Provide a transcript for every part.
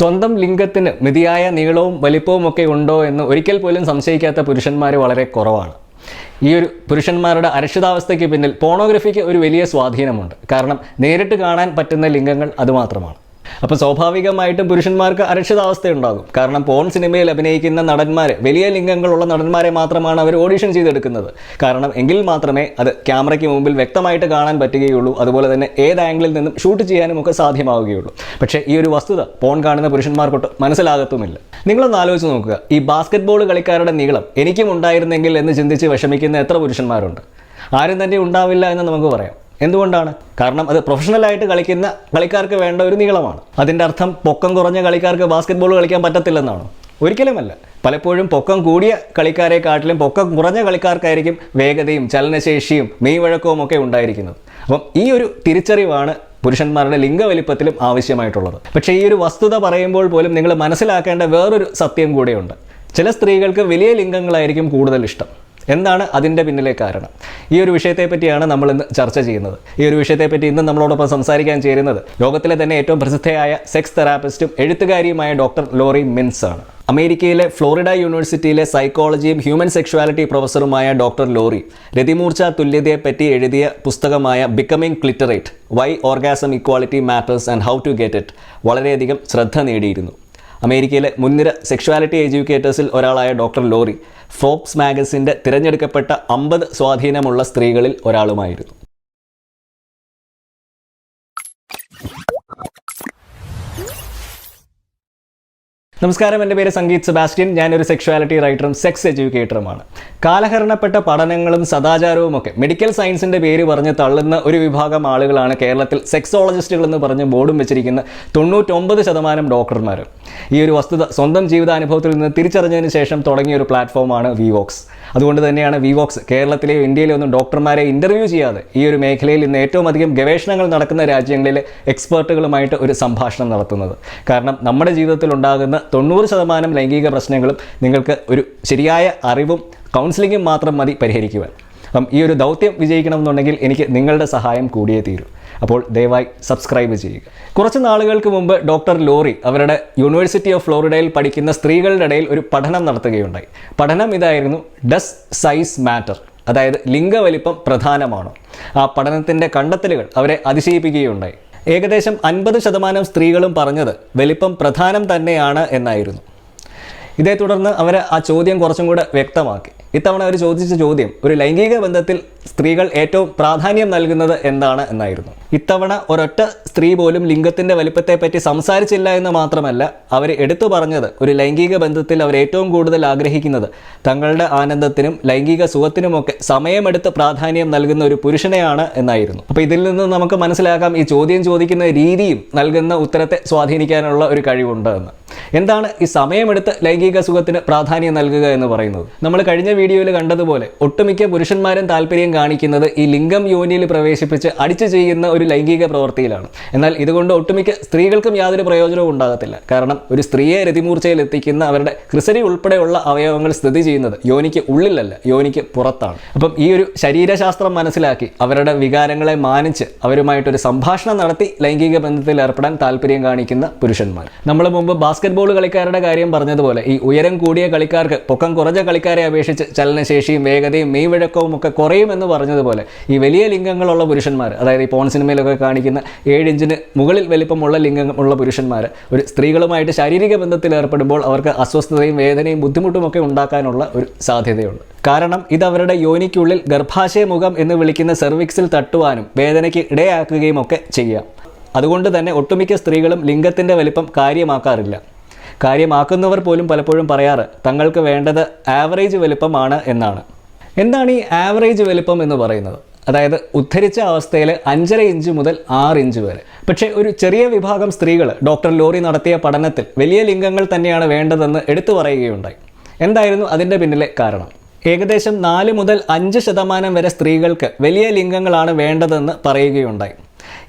സ്വന്തം ലിംഗത്തിന് മിതിയായ നീളവും വലിപ്പവും ഒക്കെ ഉണ്ടോ എന്ന് ഒരിക്കൽ പോലും സംശയിക്കാത്ത പുരുഷന്മാർ വളരെ കുറവാണ്. ഈ ഒരു പുരുഷന്മാരുടെ അരക്ഷിതാവസ്ഥയ്ക്ക് പിന്നിൽ പോണോഗ്രഫിക്ക് ഒരു വലിയ സ്വാധീനമുണ്ട്. കാരണം നേരിട്ട് കാണാൻ പറ്റുന്ന ലിംഗങ്ങൾ അതുമാത്രമാണ്. അപ്പോൾ സ്വാഭാവികമായിട്ടും പുരുഷന്മാർക്ക് അരക്ഷിതാവസ്ഥയുണ്ടാകും. കാരണം പോൺ സിനിമയിൽ അഭിനയിക്കുന്ന നടന്മാർ വലിയ ലിംഗങ്ങളുള്ള നടന്മാരെ മാത്രമാണ് അവർ ഓഡിഷൻ ചെയ്തെടുക്കുന്നത്. കാരണം എങ്കിൽ മാത്രമേ അത് ക്യാമറയ്ക്ക് മുമ്പിൽ വ്യക്തമായിട്ട് കാണാൻ പറ്റുകയുള്ളൂ. അതുപോലെ തന്നെ ഏത് ആംഗിളിൽ നിന്നും ഷൂട്ട് ചെയ്യാനും ഒക്കെ സാധ്യമാവുകയുള്ളൂ. പക്ഷേ ഈ ഒരു വസ്തുത പോൺ കാണുന്ന പുരുഷന്മാർക്കൊട്ട് മനസ്സിലാകത്തുമില്ല. നിങ്ങളൊന്ന് ആലോചിച്ച് നോക്കുക, ഈ ബാസ്കറ്റ് ബോൾ കളിക്കാരുടെ നീളം എനിക്കും ഉണ്ടായിരുന്നെങ്കിൽ എന്ന് ചിന്തിച്ച് വിഷമിക്കുന്ന എത്ര പുരുഷന്മാരുണ്ട്? ആരും തന്നെ ഉണ്ടാവില്ല എന്ന് നമുക്ക് പറയാം. എന്തുകൊണ്ടാണ്? കാരണം അത് പ്രൊഫഷണലായിട്ട് കളിക്കുന്ന കളിക്കാർക്ക് വേണ്ട ഒരു നീളമാണ്. അതിൻ്റെ അർത്ഥം പൊക്കം കുറഞ്ഞ കളിക്കാർക്ക് ബാസ്കറ്റ് ബോൾ കളിക്കാൻ പറ്റത്തില്ലെന്നാണോ? ഒരിക്കലുമല്ല. പലപ്പോഴും പൊക്കം കൂടിയ കളിക്കാരെക്കാട്ടിലും പൊക്കം കുറഞ്ഞ കളിക്കാർക്കായിരിക്കും വേഗതയും ചലനശേഷിയും മെയ്വഴക്കവും ഒക്കെ ഉണ്ടായിരിക്കുന്നത്. അപ്പം ഈ ഒരു തിരിച്ചറിവാണ് പുരുഷന്മാരുടെ ലിംഗവലിപ്പത്തിലും ആവശ്യമായിട്ടുള്ളത്. പക്ഷേ ഈ ഒരു വസ്തുത പറയുമ്പോൾ പോലും നിങ്ങൾ മനസ്സിലാക്കേണ്ട വേറൊരു സത്യം കൂടെയുണ്ട്. ചില സ്ത്രീകൾക്ക് വലിയ ലിംഗങ്ങളായിരിക്കും കൂടുതൽ ഇഷ്ടം. എന്താണ് അതിൻ്റെ പിന്നിലെ കാരണം? ഈ ഒരു വിഷയത്തെ പറ്റിയാണ് നമ്മൾ ഇന്ന് ചർച്ച ചെയ്യുന്നത്. ഈ ഒരു വിഷയത്തെപ്പറ്റി ഇന്ന് നമ്മളോടൊപ്പം സംസാരിക്കാൻ ചേരുന്നത് ലോകത്തിലെ തന്നെ ഏറ്റവും പ്രസിദ്ധയായ സെക്സ് തെറാപ്പിസ്റ്റും എഴുത്തുകാരിയുമായ ഡോക്ടർ ലോറി മിൻസ് ആണ്. അമേരിക്കയിലെ ഫ്ലോറിഡ യൂണിവേഴ്സിറ്റിയിലെ സൈക്കോളജിയും ഹ്യൂമൻ സെക്ഷുവാലിറ്റി പ്രൊഫസറുമായ ഡോക്ടർ ലോറി രതിമൂർച്ച തുല്യതയെപ്പറ്റി എഴുതിയ പുസ്തകമായ becoming cliterate, why orgasm equality matters and how to get it വളരെയധികം ശ്രദ്ധ നേടിയിരുന്നു. അമേരിക്കയിലെ മുൻനിര സെക്ഷുവാലിറ്റി എഡ്യൂക്കേറ്റേഴ്സിൽ ഒരാളായ ഡോക്ടർ ലോറി ഫോബ്സ് മാഗസിൻ്റെ തിരഞ്ഞെടുക്കപ്പെട്ട 50 സ്വാധീനമുള്ള സ്ത്രീകളിൽ ഒരാളുമായിരുന്നു. നമസ്കാരം, എൻ്റെ പേര് സംഗീത് സെബാസ്റ്റ്യൻ. ഞാനൊരു സെക്ഷുവാലിറ്റി റൈറ്ററും സെക്സ് എഡ്യൂക്കേറ്ററുമാണ്. കാലഹരണപ്പെട്ട പഠനങ്ങളും സദാചാരവും ഒക്കെ മെഡിക്കൽ സയൻസിൻ്റെ പേര് പറഞ്ഞ് തള്ളുന്ന ഒരു വിഭാഗം ആളുകളാണ് കേരളത്തിൽ സെക്സോളജിസ്റ്റുകൾ എന്ന് പറഞ്ഞ് ബോർഡും വെച്ചിരിക്കുന്ന 99% ഡോക്ടർമാർ. ഈ ഒരു വസ്തുത സ്വന്തം ജീവിതാനുഭവത്തിൽ നിന്ന് തിരിച്ചറിഞ്ഞതിന് ശേഷം തുടങ്ങിയ ഒരു പ്ലാറ്റ്ഫോമാണ് വിവോക്സ്. അതുകൊണ്ട് തന്നെയാണ് വിവോക്സ് കേരളത്തിലെയോ ഇന്ത്യയിലെയോ ഒന്നും ഡോക്ടർമാരെ ഇൻ്റർവ്യൂ ചെയ്യാതെ ഈ ഒരു മേഖലയിൽ ഇന്ന് ഏറ്റവും അധികം ഗവേഷണങ്ങൾ നടക്കുന്ന രാജ്യങ്ങളിലെ എക്സ്പേർട്ടുകളുമായിട്ട് ഒരു സംഭാഷണം നടത്തുന്നത്. കാരണം നമ്മുടെ ജീവിതത്തിൽ ഉണ്ടാകുന്ന 90% ലൈംഗിക പ്രശ്നങ്ങളും നിങ്ങൾക്ക് ഒരു ശരിയായ അറിവും കൗൺസിലിങ്ങും മാത്രം മതി പരിഹരിക്കുവാൻ. അപ്പം ഈ ഒരു ദൗത്യം വിജയിക്കണമെന്നുണ്ടെങ്കിൽ എനിക്ക് നിങ്ങളുടെ സഹായം കൂടിയേ തീരൂ. അപ്പോൾ ദയവായി സബ്സ്ക്രൈബ് ചെയ്യുക. കുറച്ച് നാളുകൾക്ക് മുമ്പ് ഡോക്ടർ ലോറി അവരുടെ യൂണിവേഴ്സിറ്റി ഓഫ് ഫ്ലോറിഡയിൽ പഠിക്കുന്ന സ്ത്രീകളുടെ ഇടയിൽ ഒരു പഠനം നടത്തുകയുണ്ടായി. പഠനം ഇതായിരുന്നു: ഡസ് സൈസ് മാറ്റർ? അതായത് ലിംഗവലിപ്പം പ്രധാനമാണോ? ആ പഠനത്തിൻ്റെ കണ്ടെത്തലുകൾ അവരെ അതിശയിപ്പിക്കുകയുണ്ടായി. ഏകദേശം 50% സ്ത്രീകളും പറഞ്ഞത് വലിപ്പം പ്രധാനം തന്നെയാണ് എന്നായിരുന്നു. ഇതേ തുടർന്ന് അവർ ആ ചോദ്യം കുറച്ചും കൂടെ വ്യക്തമാക്കി. ഇത്തവണ അവർ ചോദിച്ച ചോദ്യം ഒരു ലൈംഗിക ബന്ധത്തിൽ സ്ത്രീകൾ ഏറ്റവും പ്രാധാന്യം നൽകുന്നത് എന്താണ് എന്നായിരുന്നു. ഇത്തവണ ഒരൊറ്റ സ്ത്രീ പോലും ലിംഗത്തിൻ്റെ വലിപ്പത്തെപ്പറ്റി സംസാരിച്ചില്ല എന്ന് മാത്രമല്ല, അവർ എടുത്തു പറഞ്ഞത് ഒരു ലൈംഗിക ബന്ധത്തിൽ അവർ ഏറ്റവും കൂടുതൽ ആഗ്രഹിക്കുന്നത് തങ്ങളുടെ ആനന്ദത്തിനും ലൈംഗിക സുഖത്തിനുമൊക്കെ സമയമെടുത്ത് പ്രാധാന്യം നൽകുന്ന ഒരു പുരുഷനെയാണ് എന്നായിരുന്നു. അപ്പോൾ ഇതിൽ നിന്ന് നമുക്ക് മനസ്സിലാക്കാം ഈ ചോദ്യം ചോദിക്കുന്ന രീതിയും നൽകുന്ന ഉത്തരത്തെ സ്വാധീനിക്കാനുള്ള ഒരു കഴിവുണ്ട് എന്ന്. എന്താണ് ഈ സമയമെടുത്ത് ലൈംഗിക സുഖത്തിന് പ്രാധാന്യം നൽകുക എന്ന് പറയുന്നത്? നമ്മൾ കഴിഞ്ഞ വീഡിയോയിൽ കണ്ടതുപോലെ ഒട്ടുമിക്ക പുരുഷന്മാരും താല്പര്യം കാണിക്കുന്നത് ഈ ലിംഗം യോനിയിൽ പ്രവേശിപ്പിച്ച് അടിച്ചു ചെയ്യുന്ന ഒരു ലൈംഗിക പ്രവൃത്തിയിലാണ്. എന്നാൽ ഇതുകൊണ്ട് ഒട്ടുമിക്ക സ്ത്രീകൾക്കും യാതൊരു പ്രയോജനവും ഉണ്ടാകത്തില്ല. കാരണം ഒരു സ്ത്രീയെ രതിമൂർച്ചയിൽ എത്തിക്കുന്ന അവരുടെ ക്രിസരി ഉൾപ്പെടെയുള്ള അവയവങ്ങൾ സ്ഥിതി ചെയ്യുന്നത് യോനിക്ക് ഉള്ളിലല്ല, യോനിക്ക് പുറത്താണ്. അപ്പം ഈ ഒരു ശരീരശാസ്ത്രം മനസ്സിലാക്കി അവരുടെ വികാരങ്ങളെ മാനിച്ച് അവരുമായിട്ടൊരു സംഭാഷണം നടത്തി ലൈംഗിക ബന്ധത്തിൽ ഏർപ്പെടാൻ താല്പര്യം കാണിക്കുന്ന പുരുഷന്മാർ. നമ്മൾ മുമ്പ് ബാസ്കറ്റ് ബോൾ കളിക്കാരുടെ കാര്യം പറഞ്ഞതുപോലെ ഈ ഉയരം കൂടിയ കളിക്കാർക്ക് പൊക്കം കുറഞ്ഞ കളിക്കാരെ അപേക്ഷിച്ച് ചലനശേഷിയും വേഗതയും മെയ്വഴക്കവും ഒക്കെ കുറയുമെന്ന് പറഞ്ഞതുപോലെ ഈ വലിയ ലിംഗങ്ങളുള്ള പുരുഷന്മാർ, അതായത് ഈ പോൺ സിനിമയിലൊക്കെ കാണിക്കുന്ന 7 ഇഞ്ചിന് മുകളിൽ വലിപ്പമുള്ള ലിംഗമുള്ള പുരുഷന്മാർ ഒരു സ്ത്രീകളുമായിട്ട് ശാരീരിക ബന്ധത്തിൽ ഏർപ്പെടുമ്പോൾ അവർക്ക് അസ്വസ്ഥതയും വേദനയും ബുദ്ധിമുട്ടുമൊക്കെ ഉണ്ടാക്കാനുള്ള ഒരു സാധ്യതയുണ്ട്. കാരണം ഇത് അവരുടെ യോനിക്കുള്ളിൽ ഗർഭാശയമുഖം എന്ന് വിളിക്കുന്ന സെർവിക്സിൽ തട്ടുവാനും വേദനയ്ക്ക് ഇടയാക്കുകയും ഒക്കെ ചെയ്യാം. അതുകൊണ്ട് തന്നെ ഒട്ടുമിക്ക സ്ത്രീകളും ലിംഗത്തിൻ്റെ വലിപ്പം കാര്യമാക്കാറില്ല. കാര്യമാക്കുന്നവർ പോലും പലപ്പോഴും പറയാറ് തങ്ങൾക്ക് വേണ്ടത് ആവറേജ് വലിപ്പമാണ് എന്നാണ്. എന്താണ് ഈ ആവറേജ് വലിപ്പം എന്ന് പറയുന്നത്? അതായത് ഉദ്ധരിച്ച അവസ്ഥയിൽ 5.5 ഇഞ്ച് മുതൽ 6 ഇഞ്ച് വരെ. പക്ഷേ ഒരു ചെറിയ വിഭാഗം സ്ത്രീകൾ ഡോക്ടർ ലോറി നടത്തിയ പഠനത്തിൽ വലിയ ലിംഗങ്ങൾ തന്നെയാണ് വേണ്ടതെന്ന് എടുത്തു പറയുകയുണ്ടായി. എന്തായിരുന്നു അതിൻ്റെ പിന്നിലെ കാരണം? ഏകദേശം 4 മുതൽ 5% വരെ സ്ത്രീകൾക്ക് വലിയ ലിംഗങ്ങളാണ് വേണ്ടതെന്ന് പറയുകയുണ്ടായി.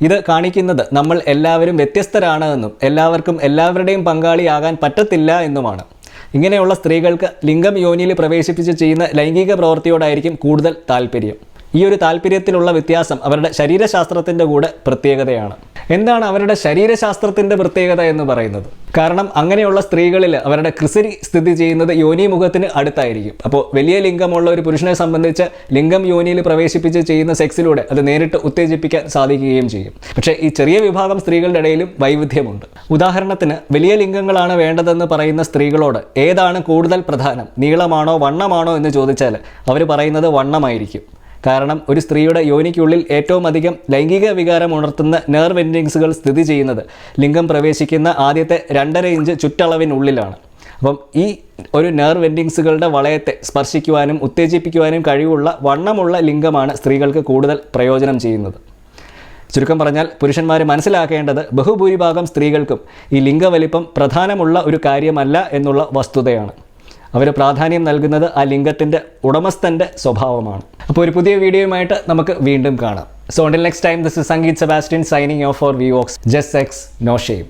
ഇത് കാണിക്കുന്നത് നമ്മൾ എല്ലാവരും വ്യത്യസ്തരാണ് എന്നും എല്ലാവർക്കും എല്ലാവരുടെയും പങ്കാളിയാകാൻ പറ്റത്തില്ല എന്നുമാണ്. ഇങ്ങനെയുള്ള സ്ത്രീകൾക്ക് ലിംഗം യോനിയിൽ പ്രവേശിപ്പിച്ച് ചെയ്യുന്ന ലൈംഗിക പ്രവൃത്തിയോടായിരിക്കും കൂടുതൽ താല്പര്യം. ഈ ഒരു താല്പര്യത്തിലുള്ള വ്യത്യാസം അവരുടെ ശരീരശാസ്ത്രത്തിൻ്റെ കൂടെ പ്രത്യേകതയാണ്. എന്താണ് അവരുടെ ശരീരശാസ്ത്രത്തിൻ്റെ പ്രത്യേകത എന്ന് പറയുന്നത്? കാരണം അങ്ങനെയുള്ള സ്ത്രീകളിൽ അവരുടെ ക്രിസരി സ്ഥിതി ചെയ്യുന്നത് യോനിമുഖത്തിന് അടുത്തായിരിക്കും. അപ്പോൾ വലിയ ലിംഗമുള്ള ഒരു പുരുഷനെ സംബന്ധിച്ച് ലിംഗം യോനിയിൽ പ്രവേശിപ്പിച്ച് ചെയ്യുന്ന സെക്സിലൂടെ അത് നേരിട്ട് ഉത്തേജിപ്പിക്കാൻ സാധിക്കുകയും ചെയ്യും. പക്ഷേ ഈ ചെറിയ വിഭാഗം സ്ത്രീകളുടെ ഇടയിലും വൈവിധ്യമുണ്ട്. ഉദാഹരണത്തിന് വലിയ ലിംഗങ്ങളാണ് വേണ്ടതെന്ന് പറയുന്ന സ്ത്രീകളോട് ഏതാണ് കൂടുതൽ പ്രധാനം, നീളമാണോ വണ്ണമാണോ എന്ന് ചോദിച്ചാൽ അവർ പറയുന്നത് വണ്ണമായിരിക്കും. കാരണം ഒരു സ്ത്രീയുടെ യോനിക്കുള്ളിൽ ഏറ്റവും അധികം ലൈംഗിക വികാരം ഉണർത്തുന്ന നെർവ് എൻഡിങ്സുകൾ സ്ഥിതി ചെയ്യുന്നത് ലിംഗം പ്രവേശിക്കുന്ന ആദ്യത്തെ 2.5 ഇഞ്ച് ചുറ്റളവിനുള്ളിലാണ്. അപ്പം ഈ ഒരു നെർവ് എൻഡിങ്സുകളുടെ വളയത്തെ സ്പർശിക്കുവാനും ഉത്തേജിപ്പിക്കുവാനും കഴിവുള്ള വണ്ണമുള്ള ലിംഗമാണ് സ്ത്രീകൾക്ക് കൂടുതൽ പ്രയോജനം ചെയ്യുന്നത്. ചുരുക്കം പറഞ്ഞാൽ പുരുഷന്മാർ മനസ്സിലാക്കേണ്ടത് ബഹുഭൂരിഭാഗം സ്ത്രീകൾക്കും ഈ ലിംഗവലിപ്പം പ്രധാനമുള്ള ഒരു കാര്യമല്ല എന്നുള്ള വസ്തുതയാണ്. അവർ പ്രാധാന്യം നൽകുന്നത് ആ ലിംഗത്തിൻ്റെ ഉടമസ്ഥൻ്റെ സ്വഭാവമാണ്. അപ്പോൾ ഒരു പുതിയ വീഡിയോയുമായിട്ട് നമുക്ക് വീണ്ടും കാണാം. So until next time, this is Sangeet Sebastian signing off for VVox. Just sex, no shame.